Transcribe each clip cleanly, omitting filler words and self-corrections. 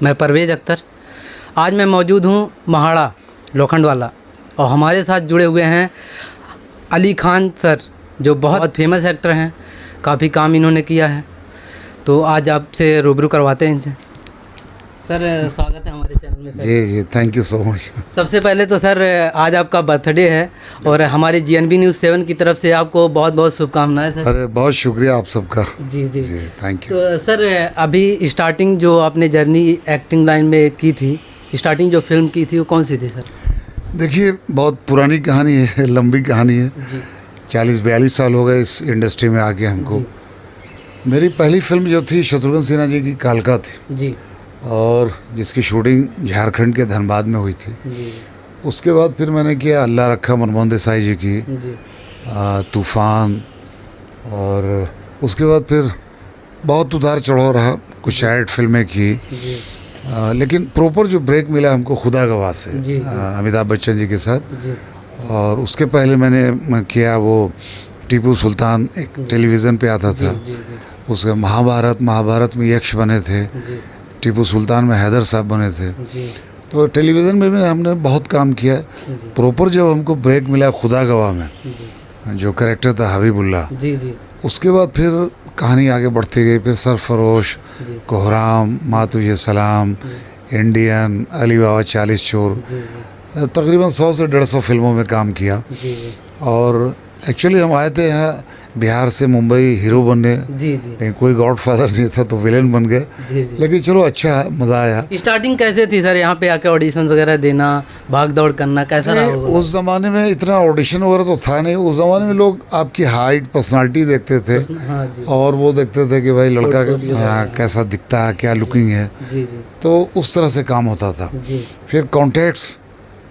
मैं परवेज़ अख्तर। आज मैं मौजूद हूँ महाड़ा लोखंडवाला और हमारे साथ जुड़े हुए हैं अली खान सर, जो बहुत फेमस एक्टर हैं। काफ़ी काम इन्होंने किया है, तो आज आपसे रूबरू करवाते हैं इनसे। सर स्वागत है हमारे चैनल में। जी थैंक यू सो मच। सबसे पहले तो सर आज आपका बर्थडे है और हमारी GNB न्यूज़ 7 की तरफ से आपको बहुत बहुत शुभकामनाएं सर। अरे बहुत शुक्रिया आप सबका। जी जी जी थैंक यू। तो सर अभी स्टार्टिंग जो आपने जर्नी एक्टिंग लाइन में की थी, स्टार्टिंग जो फिल्म की थी वो कौन सी थी सर? देखिए बहुत पुरानी कहानी है, लंबी कहानी है। 40-42 साल हो गए इस इंडस्ट्री में आके हमको। मेरी पहली फिल्म जो थी शत्रुघ्न सिन्हा जी की कालका थी जी और जिसकी शूटिंग झारखंड के धनबाद में हुई थी। जी उसके बाद फिर मैंने किया अल्लाह रखा मनमोहन देसाई जी की जी तूफ़ान, और उसके बाद फिर बहुत उतार चढ़ाव रहा। कुछ ऐड फिल्में की, जी लेकिन प्रॉपर जो ब्रेक मिला हमको खुदा गवाह से जी, जी। अमिताभ बच्चन जी के साथ। जी और उसके पहले मैंने किया वो टीपू सुल्तान, एक टेलीविज़न पे आता था। जी जी उसके महाभारत में यक्ष बने थे, जी टीपू सुल्तान में हैदर साहब बने थे। जी तो टेलीविज़न में भी हमने बहुत काम किया। जी प्रॉपर जब हमको ब्रेक मिला खुदा गवाह में, जी जो कैरेक्टर था हबीबुल्ला, जी जी उसके बाद फिर कहानी आगे बढ़ती गई। फिर सरफरोश, जी कोहराम, माँ तुझे सलाम, इंडियन, अली बाबा 40 चोर, जी तकरीबन 100 से 150 फिल्मों में काम किया। जी जी और एक्चुअली हम आए थे यहाँ बिहार से मुंबई हीरो बनने, जी जी लेकिन कोई गॉडफादर नहीं था तो विलेन बन गए। जी जी। लेकिन चलो अच्छा है, मज़ा आया। स्टार्टिंग कैसे थी सर? यहाँ पे आके ऑडिशन वगैरह देना, भाग दौड़ करना कैसा रहा होगा? उस ज़माने में इतना ऑडिशन वगैरह तो था नहीं। उस ज़माने में लोग आपकी हाइट, पर्सनालिटी देखते थे हाँ जी और वो देखते थे कि भाई लड़का Portfolio कैसा दिखता है, क्या लुकिंग है। जी जी तो उस तरह से काम होता था। जी फिर कॉन्टैक्ट्स,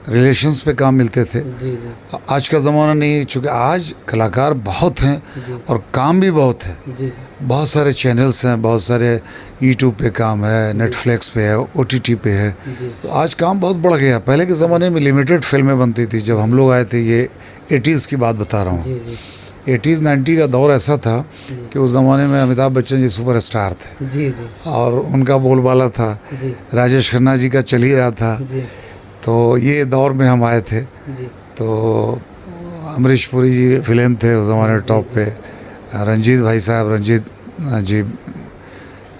रिलेशंस पे काम मिलते थे। जी जी आज का ज़माना नहीं, चूँकि आज कलाकार बहुत हैं जी और काम भी बहुत है। जी बहुत सारे चैनल्स हैं, बहुत सारे यूट्यूब पे काम है, नेटफ्लिक्स पे है, OTT पे है। जी तो आज काम बहुत बढ़ गया। पहले के ज़माने में लिमिटेड फिल्में बनती थी। जब हम लोग आए थे, ये 80s की बात बता रहा हूँ। जी जी 80s 90 का दौर ऐसा था कि उस ज़माने में अमिताभ बच्चन जी सुपरस्टार थे जी जी और उनका बोलबाला था। जी राजेश खन्ना जी का चल ही रहा था। जी तो ये दौर में हम आए थे। जी तो अमरीश पुरी जी विलेन थे उस ज़माने में टॉप पे, रंजीत भाई साहब, रंजीत जी।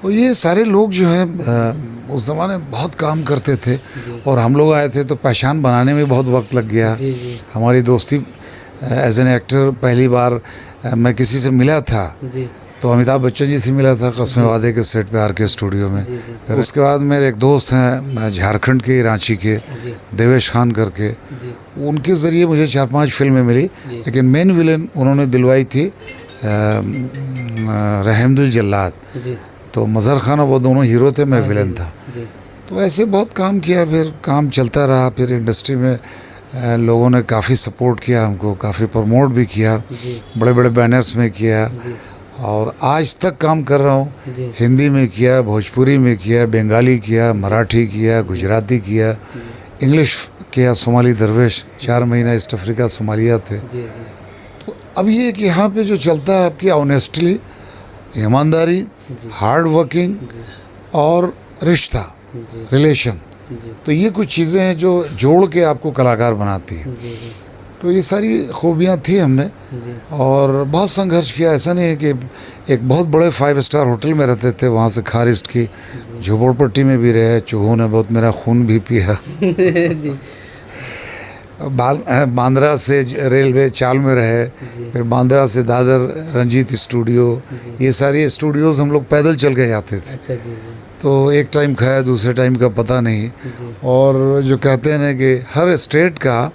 तो ये सारे लोग जो हैं उस ज़माने में बहुत काम करते थे और हम लोग आए थे तो पहचान बनाने में बहुत वक्त लग गया। जी जी हमारी दोस्ती एज एन एक्टर, पहली बार मैं किसी से मिला था जी तो अमिताभ बच्चन जी से मिला था कस्मे वादे के सेट पे RK स्टूडियो में। जी जी फिर उसके बाद मेरे एक दोस्त हैं झारखंड के, रांची के, जी देवेश खान करके, जी उनके ज़रिए मुझे 4-5 फिल्में मिली। जी। लेकिन मेन विलेन उन्होंने दिलवाई थी रहमदिल जल्लाद। जी तो मज़हर खान और वो दोनों हीरो थे, मैं विलेन था। जी तो ऐसे बहुत काम किया, फिर काम चलता रहा। फिर इंडस्ट्री में लोगों ने काफ़ी सपोर्ट किया हमको, काफ़ी प्रमोट भी किया, जी बड़े बड़े बैनर्स में किया। जी और आज तक काम कर रहा हूँ। जी हिंदी में किया, भोजपुरी में किया, बंगाली किया, मराठी किया, गुजराती किया, इंग्लिश किया। सोमाली दरवेश 4 महीना ईस्ट अफ्रीका सोमालिया थे। जी तो अब ये कि यहाँ पे जो चलता है आपकी ऑनेस्टली, ईमानदारी, हार्ड वर्किंग और रिश्ता, जी रिलेशन, जी तो ये कुछ चीज़ें हैं जो जोड़ के आपको कलाकार बनाती हैं। जी जी तो ये सारी खूबियाँ थी हमने जी और बहुत संघर्ष किया। ऐसा नहीं है कि एक बहुत बड़े 5 स्टार होटल में रहते थे, वहाँ से खारिस्ट की झोपड़पट्टी में भी रहे। चूहों ने बहुत मेरा खून भी पिया। जी बांद्रा से रेलवे चाल में रहे, फिर बांद्रा से दादर रंजीत स्टूडियो, ये सारी स्टूडियोज़ हम लोग पैदल चल के जाते थे। अच्छा जी जी तो एक टाइम खाया, दूसरे टाइम का पता नहीं। जी और जो कहते हैं ना कि हर स्टेट का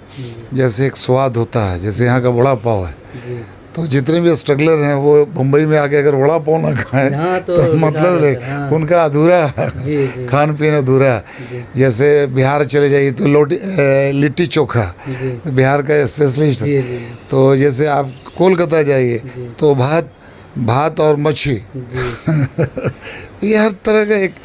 जैसे एक स्वाद होता है, जैसे यहाँ का वड़ा पाव है, जी तो जितने भी स्ट्रगलर हैं वो मुंबई में आके अगर वड़ा पाव ना खाएं हाँ, तो तो मतलब बेकार है, हाँ। उनका अधूरा है, जी जी खान पीना अधूरा है। जी जैसे बिहार चले जाइए तो लिट्टी चोखा जी बिहार का स्पेशलिस्ट है। जी जी तो जैसे आप कोलकाता जाइए जी। तो भात और मच्छी जी ये हर तरह का एक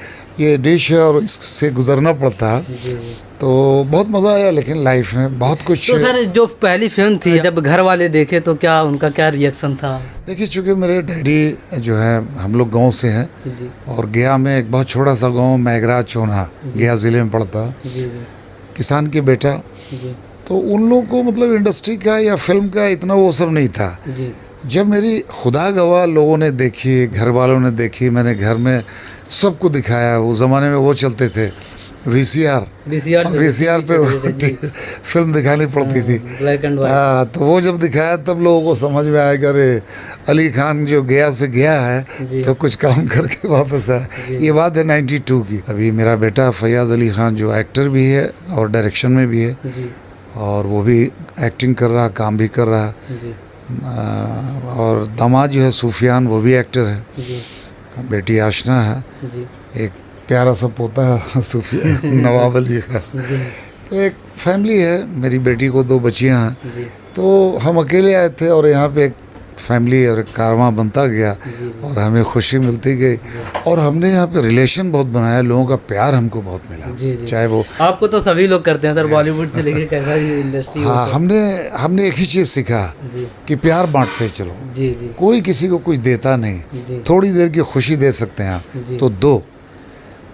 ये डिश है और इससे गुजरना पड़ता है। जी जी। तो बहुत मज़ा आया, लेकिन लाइफ में बहुत कुछ। तो सर जो पहली फिल्म थी, जब घर वाले देखे तो क्या उनका क्या रिएक्शन था? देखिए, चूँकि मेरे डैडी जो है हम लोग गांव से हैं, जी और गया में एक बहुत छोटा सा गांव मैगरा चोना गया ज़िले में पड़ता है, जी जी किसान के बेटा। जी तो उन लोगों को मतलब इंडस्ट्री का या फिल्म का इतना वो सब नहीं था। जी जब मेरी खुदा गवाह लोगों ने देखी, घर वालों ने देखी, मैंने घर में सबको दिखाया। उस ज़माने में वो चलते थे वीसीआर पे फिल्म दिखानी पड़ती थी, ब्लैक एंड व्हाइट। तो वो जब दिखाया तब लोगों को समझ में आया कि अरे अली खान जो गया से गया है जी। तो कुछ काम करके वापस आया। ये बात है 92 की। अभी मेरा बेटा फैयाज़ अली खान जो एक्टर भी है और डायरेक्शन में भी है, जी और वो भी एक्टिंग कर रहा, काम भी कर रहा है। जी और दामाद जो है सूफियान, वो भी एक्टर है। जी बेटी आशना है, जी एक प्यारा सा पोता है सूफिया नवाब अली का। जी तो एक फैमिली है, मेरी बेटी को 2 बच्चियां हैं। जी तो हम अकेले आए थे और यहाँ पे एक फैमिली और एक कारवां बनता गया, जी और हमें खुशी मिलती गई। और हमने यहाँ पे रिलेशन बहुत बनाया, लोगों का प्यार हमको बहुत मिला। जी जी। चाहे वो आपको तो सभी लोग करते हैं सर, बॉलीवुड से लेके कैसा भी इंडस्ट्री हो हाँ, तो। हमने एक ही चीज़ सीखा जी कि प्यार बांटते चलो। जी जी कोई किसी को कुछ देता नहीं, जी थोड़ी देर की खुशी दे सकते हैं आप, जी। तो दो।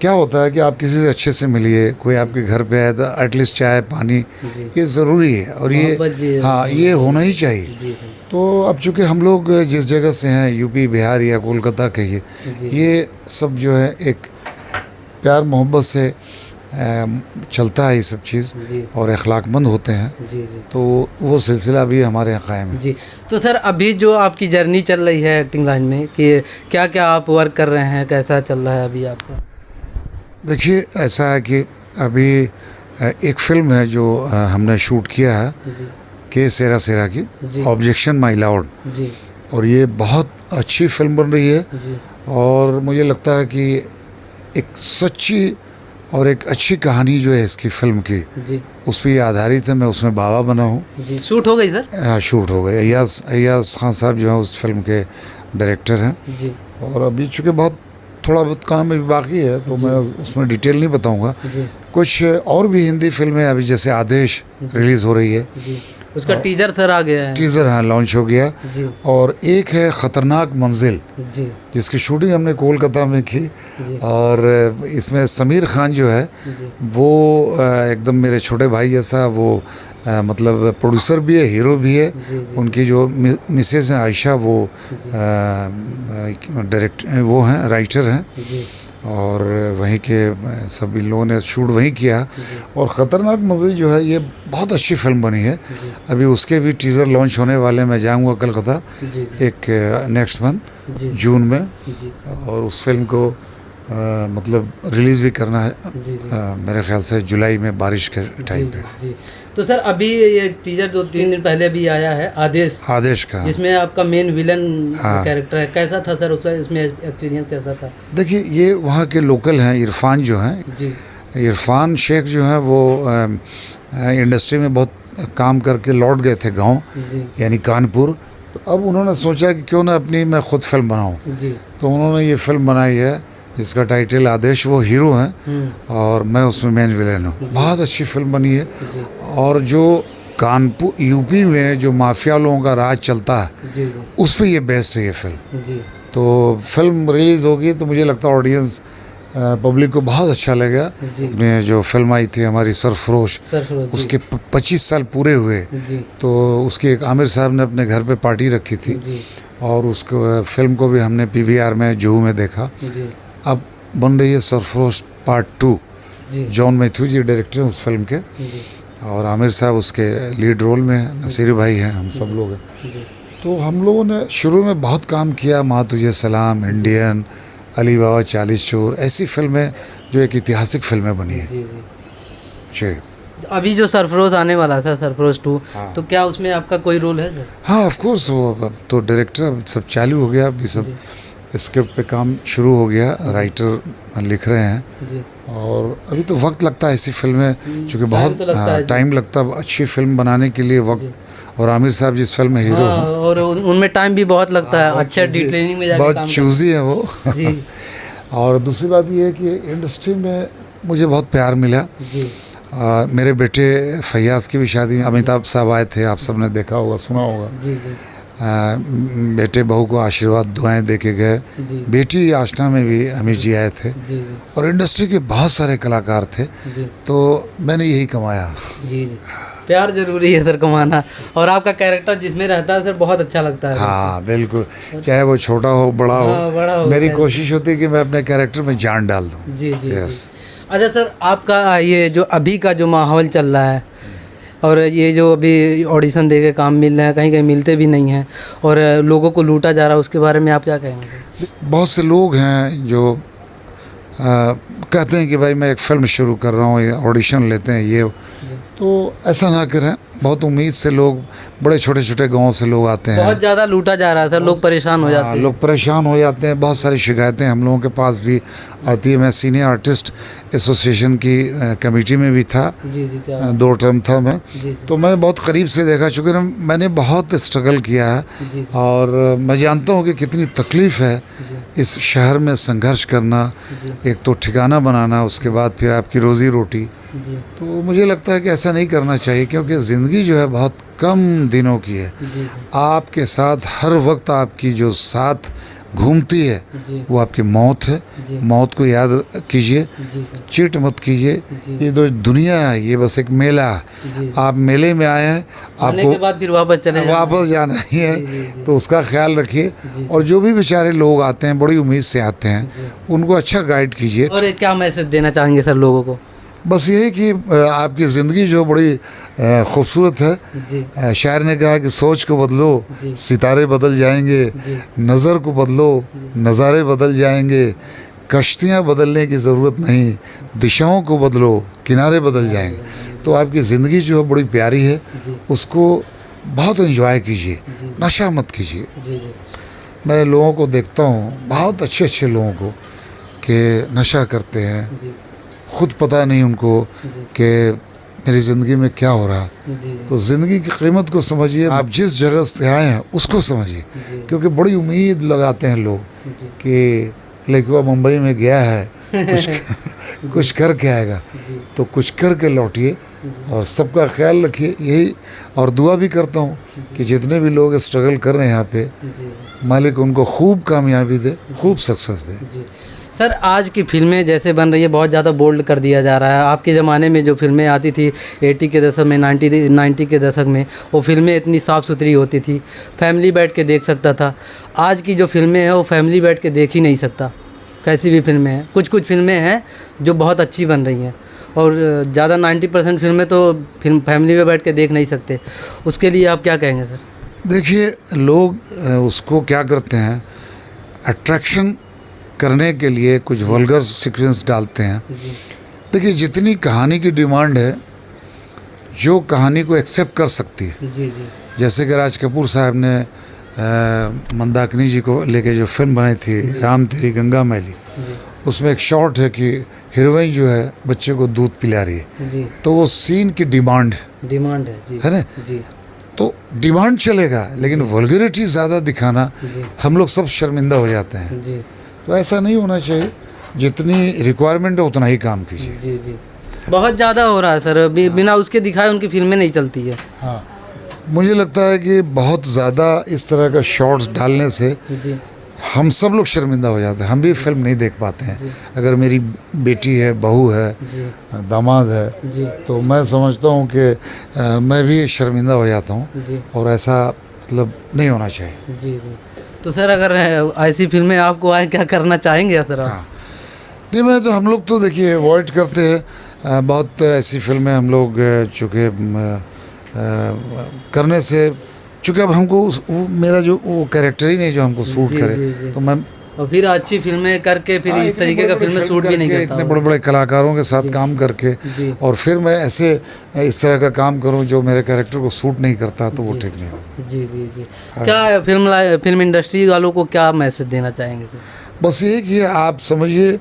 क्या होता है कि आप किसी से अच्छे से मिलिए, कोई आपके घर पे आए तो एटलीस्ट चाय पानी, जी ये ज़रूरी है, और मोहब्बत जी ये है। हाँ, ये होना ही चाहिए। जी सर। तो अब चूँकि हम लोग जिस जगह से हैं, यूपी बिहार या कोलकाता कहिए, जी ये सब जो है एक प्यार मोहब्बत से चलता है ये सब चीज़, जी और अखलाकमंद होते हैं। जी जी तो वो सिलसिला भी हमारे यहाँ कायम है। जी। तो सर अभी जो आपकी जर्नी चल रही है एक्टिंग लाइन में, कि क्या क्या आप वर्क कर रहे हैं, कैसा चल रहा है अभी आपका? देखिए, ऐसा है कि अभी एक फ़िल्म है जो हमने शूट किया है, जी के सेरा सेरा की, जी। ऑब्जेक्शन माई लॉर्ड, जी और ये बहुत अच्छी फिल्म बन रही है। जी और मुझे लगता है कि एक सच्ची और एक अच्छी कहानी जो है इसकी फ़िल्म की, जी उस पर ये आधारित है। मैं उसमें बाबा बना हूँ। जी। शूट हो गई सर? शूट हो गए। अय्याज़ खान साहब जो हैं उस फिल्म के डायरेक्टर हैं। जी और अभी चूँकि थोड़ा बहुत काम अभी बाकी है, तो मैं उसमें डिटेल नहीं बताऊंगा। जी कुछ और भी हिंदी फिल्में अभी, जैसे आदेश रिलीज़ हो रही है, जी। उसका टीजर सर आ गया है। टीज़र हाँ लॉन्च हो गया। जी और एक है ख़तरनाक मंजिल, जी जिसकी शूटिंग हमने कोलकाता में की। जी और इसमें समीर खान जो है जी वो एकदम मेरे छोटे भाई जैसा, वो मतलब प्रोड्यूसर भी है, हीरो भी है। जी जी उनकी जो मिसेज हैं आयशा, वो वो हैं, राइटर हैं। जी और वहीं के सभी लोगों ने शूट वहीं किया। जी और ख़तरनाक मंजिल जो है ये बहुत अच्छी फिल्म बनी है। जी अभी उसके भी टीज़र लॉन्च होने वाले, मैं जाऊंगा कलकत्ता जी एक नेक्स्ट मंथ जी जून में, जी और उस फिल्म को मतलब रिलीज़ भी करना है। जी जी मेरे ख्याल से जुलाई में, बारिश के टाइम पे। जी। तो सर अभी ये टीजर 2-3 दिन पहले भी आया है, आदेश का। जिसमें आपका मेन विलन हाँ। कैरेक्टर है। कैसा था सर उसका, इसमें एक्सपीरियंस कैसा था? देखिए, ये वहाँ के लोकल हैं, इरफान जो हैं, जी इरफान शेख जो हैं, वो इंडस्ट्री में बहुत काम करके लौट गए थे गांव, जी यानी कानपुर। तो अब उन्होंने सोचा कि क्यों ना अपनी मैं खुद फिल्म बनाऊं। जी। तो उन्होंने ये फिल्म बनाई है जिसका टाइटल आदेश। वो हीरो हैं और मैं उसमें मेन विलेन हूँ। बहुत अच्छी फिल्म बनी है। जी और जो कानपुर यूपी में जो माफिया लोगों का राज चलता है, जी जी उस पर ये बेस्ट है ये फिल्म। जी तो फिल्म रिलीज़ होगी तो मुझे लगता है ऑडियंस पब्लिक को बहुत अच्छा लगेगा। जी। अपने जो फिल्म आई थी हमारी सरफरोश, सर उसके 25 साल पूरे हुए, जी तो उसकी एक आमिर साहब ने अपने घर पे पार्टी रखी थी, जी और उसको फिल्म को भी हमने पीवीआर में, जुहू में देखा। जी अब बन रही है सरफरोश पार्ट 2। जी जॉन मैथ्यू जी डायरेक्टर हैं उस फिल्म के, जी और आमिर साहब उसके लीड रोल में हैं, नसीर भाई हैं, हम सब लोग हैं। जी तो हम लोगों ने शुरू में बहुत काम किया, माँ तुझे सलाम, इंडियन, अली बाबा 40 चोर, ऐसी फिल्में जो एक ऐतिहासिक फिल्में बनी है। जी जी। जी अभी जो सरफरोश आने वाला था, सरफरोश 2, हाँ। तो क्या उसमें आपका कोई रोल है सर? हाँ, ऑफ कोर्स। वो अब तो डायरेक्टर सब चालू हो गया, अभी सब स्क्रिप्ट पे काम शुरू हो गया, राइटर लिख रहे हैं। जी और अभी तो वक्त लगता है ऐसी फिल्में, चूँकि टाइम बहुत तो लगता है जी। टाइम लगता है अच्छी फिल्म बनाने के लिए, वक्त। और आमिर साहब जिस फिल्म में हीरो हाँ, हैं, और उनमें टाइम भी बहुत लगता है। अच्छा चूजी- ट्रेनिंग में जाके बहुत काम चूजी है वो। जी और दूसरी बात ये है कि इंडस्ट्री में मुझे बहुत प्यार मिला। जी मेरे बेटे फैयाज़ की भी शादी में अमिताभ साहब आए थे, आप सबने देखा होगा, सुना होगा। जी जी बेटे बहू को आशीर्वाद दुआएं दे के गए। जी बेटी आशना में भी अमित जी आए थे जी जी और इंडस्ट्री के बहुत सारे कलाकार थे। जी तो मैंने यही कमाया। जी जी प्यार जरूरी है सर कमाना, और आपका कैरेक्टर जिसमें रहता है सर बहुत अच्छा लगता है। हाँ बिल्कुल, चाहे वो छोटा हो बड़ा हाँ, बड़ा हो, हो, मेरी खैर। कोशिश होती है कि मैं अपने कैरेक्टर में जान डाल दूँ। जी जी यस। जी। अच्छा सर, आपका ये जो अभी का जो माहौल चल रहा है, और ये जो अभी ऑडिशन दे के काम मिल रहे हैं, कहीं कहीं मिलते भी नहीं हैं, और लोगों को लूटा जा रहा है, उसके बारे में आप क्या कहेंगे सर? बहुत से लोग हैं जो कहते हैं कि भाई मैं एक फ़िल्म शुरू कर रहा हूँ, या ऑडिशन लेते हैं ये, तो ऐसा ना करें। बहुत उम्मीद से लोग, बड़े छोटे छोटे गांव से लोग आते हैं। बहुत ज़्यादा लूटा जा रहा है सर, लोग परेशान हो जाते हैं। लोग परेशान हो जाते हैं। बहुत सारी शिकायतें हम लोगों के पास भी आती है। मैं सीनियर आर्टिस्ट एसोसिएशन की कमेटी में भी था, जी जी क्या 2 टर्म था मैं। जी सर। तो मैं बहुत करीब से देखा, चूँकि मैंने बहुत स्ट्रगल किया है जी सर। और मैं जानता हूँ कि कितनी तकलीफ़ है जी इस शहर में संघर्ष करना, जी एक तो ठिकाना बनाना, उसके बाद फिर आपकी रोज़ी रोटी। जी तो मुझे लगता है कि ऐसा नहीं करना चाहिए, क्योंकि ज़िंदगी जो है बहुत कम दिनों की है। जी सर। आपके साथ हर वक्त आपकी जो साथ घूमती है जी वो आपकी मौत है। जी मौत को याद कीजिए, जी सर। चीट मत कीजिए। जी ये जो दुनिया है ये बस एक मेला है। जी आप मेले में आए हैं, आने के आपको बाद फिर वापस चले जाना है। वापस जाना ही है। जी, जी, जी। तो उसका ख्याल रखिए। जी। और जो भी बेचारे लोग आते हैं, बड़ी उम्मीद से आते हैं, जी। उनको अच्छा गाइड कीजिए। और क्या मैसेज देना चाहेंगे सर लोगों को? बस यही कि आपकी ज़िंदगी जो बड़ी खूबसूरत है। जी शायर ने कहा कि सोच को बदलो, जी। सितारे बदल जाएंगे। जी नज़र को बदलो, नज़ारे बदल जाएंगे। कश्तियाँ बदलने की ज़रूरत नहीं, दिशाओं को बदलो, किनारे बदल जाएंगे। तो आपकी ज़िंदगी जो है बड़ी प्यारी है, जी उसको बहुत एंजॉय कीजिए, जी नशा मत कीजिए। जी जी मैं लोगों को देखता हूँ, बहुत अच्छे अच्छे लोगों को, कि नशा करते हैं, जी खुद पता नहीं उनको जी कि मेरी ज़िंदगी में क्या हो रहा है। जी तो ज़िंदगी की कीमत को समझिए, आप जिस जगह से आए हैं उसको समझिए। जी क्योंकि बड़ी उम्मीद लगाते हैं लोग जी कि लड़का मुंबई में गया है, कुछ करके आएगा। जी तो कुछ करके लौटिए और सबका ख्याल रखिए। यही, और दुआ भी करता हूँ कि जितने भी लोग स्ट्रगल कर रहे हैं यहाँ पे, जी मालिक उनको खूब कामयाबी दे, खूब सक्सेस दे। जी। सर, आज की फिल्में जैसे बन रही है, बहुत ज़्यादा बोल्ड कर दिया जा रहा है। आपके ज़माने में जो फिल्में आती थी 80 के दशक में, 90 के दशक में, वो फिल्में इतनी साफ़ सुथरी होती थी, फैमिली बैठ के देख सकता था। आज की जो फिल्में हैं वो फैमिली बैठ के देख ही नहीं सकता। कैसी भी फिल्में हैं, कुछ कुछ फिल्में हैं जो बहुत अच्छी बन रही हैं, और ज़्यादा 90% फिल्में तो फिल्म फैमिली में बैठ के देख नहीं सकते। उसके लिए आप क्या कहेंगे सर? देखिए, लोग उसको क्या करते हैं, अट्रैक्शन करने के लिए कुछ वल्गर सीक्वेंस डालते हैं। जी देखिए, जितनी कहानी की डिमांड है, जो कहानी को एक्सेप्ट कर सकती है, जी जी जैसे कि राज कपूर साहब ने मंदाकिनी जी को लेके जो फिल्म बनाई थी राम तेरी गंगा मैली, जी उसमें एक शॉट है कि हीरोइन जो है बच्चे को दूध पिला रही है। जी तो वो सीन की डिमांड डिमांड है। जी है ना, जी तो डिमांड चलेगा, लेकिन वल्गरिटी ज़्यादा दिखाना, जी हम लोग सब शर्मिंदा हो जाते हैं। जी तो ऐसा नहीं होना चाहिए। जितनी रिक्वायरमेंट है उतना ही काम कीजिए। जी जी। बहुत ज़्यादा हो रहा है सर, बिना उसके दिखाए उनकी फिल्में नहीं चलती है। हाँ, मुझे लगता है कि बहुत ज़्यादा इस तरह का शॉर्ट्स डालने से जी हम सब लोग शर्मिंदा हो जाते हैं, हम भी फिल्म नहीं देख पाते हैं। अगर मेरी बेटी है, बहू है, जी दामाद है, जी तो मैं समझता हूँ कि मैं भी शर्मिंदा हो जाता हूँ, जी और ऐसा मतलब नहीं होना चाहिए। जी जी। तो सर, अगर ऐसी फिल्में आपको आए, क्या करना चाहेंगे सर आप? हाँ, नहीं, मैं तो, हम लोग तो देखिए अवॉइड करते हैं बहुत ऐसी फिल्में हम लोग, चूँकि करने से, चूँकि अब हमको मेरा जो वो कैरेक्टर ही नहीं जो हमको सूट जी, करे, जी, जी। तो मैं और फिर अच्छी फिल्में करके फिर इस इतने तरीके का बड़े-बड़े फिल्में फिल्म शूट भी नहीं करके, करता इतने हूँ। बड़े बड़े कलाकारों के साथ जी। काम करके, जी और फिर मैं ऐसे इस तरह का काम करूं जो मेरे कैरेक्टर को सूट नहीं करता, तो वो जी। ठीक नहीं होगा। जी जी जी। क्या फिल्म इंडस्ट्री वालों को क्या मैसेज देना चाहेंगे सर? बस ये कि आप समझिए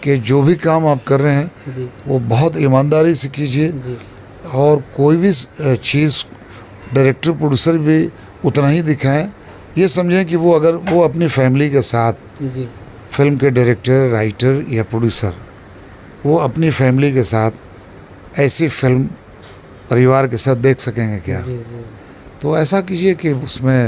कि जो भी काम आप कर रहे हैं जी वो बहुत ईमानदारी से कीजिए, जी और कोई भी चीज़ डायरेक्टर प्रोड्यूसर भी उतना ही दिखाएं। ये समझें कि वो, अगर वो अपनी फैमिली के साथ जी फिल्म के डायरेक्टर, राइटर या प्रोड्यूसर वो अपनी फैमिली के साथ ऐसी फिल्म परिवार के साथ देख सकेंगे क्या? जी जी तो ऐसा कीजिए कि उसमें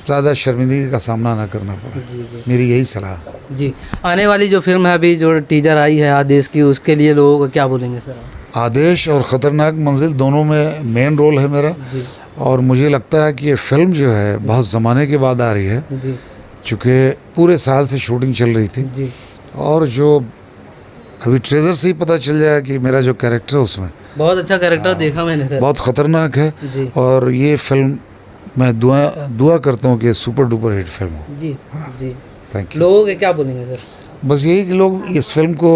ज़्यादा शर्मिंदगी का सामना ना करना पड़े। जी जी मेरी यही सलाह। जी। आने वाली जो फिल्म है अभी जो टीजर आई है आदेश की, उसके लिए लोगों को क्या बोलेंगे सर आप? आदेश और ख़तरनाक मंजिल दोनों में मेन रोल है मेरा, जी और मुझे लगता है कि ये फिल्म जो है बहुत ज़माने के बाद आ रही है, जी चूँकि पूरे साल से शूटिंग चल रही थी। जी और जो अभी ट्रेलर से ही पता चल जाएगा कि मेरा जो कैरेक्टर है उसमें बहुत अच्छा कैरेक्टर देखा मैंने सर। बहुत ख़तरनाक है। जी और ये फिल्म मैं दुआ करता हूँ कि सुपर डुपर हिट फिल्म हो। जी जी। Thank you. लोगों के क्या बोलेंगे सर? बस यही कि लोग इस फिल्म को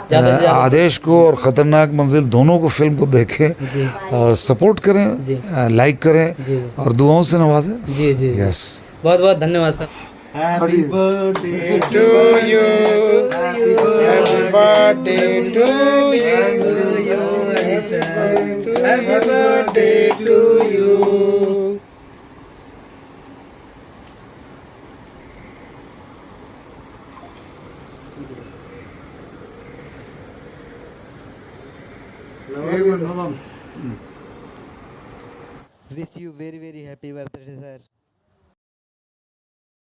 ज़्यादा से ज़्यादा आदेश को और ख़तरनाक मंजिल दोनों को फिल्म को देखें जी और सपोर्ट करें, जी लाइक करें जी और दुआओं से नवाजें। जी जी। यस। बहुत बहुत धन्यवाद sir. Happy birthday to you. Happy birthday to you. Happy birthday to you. Wish you very happy birthday, sir.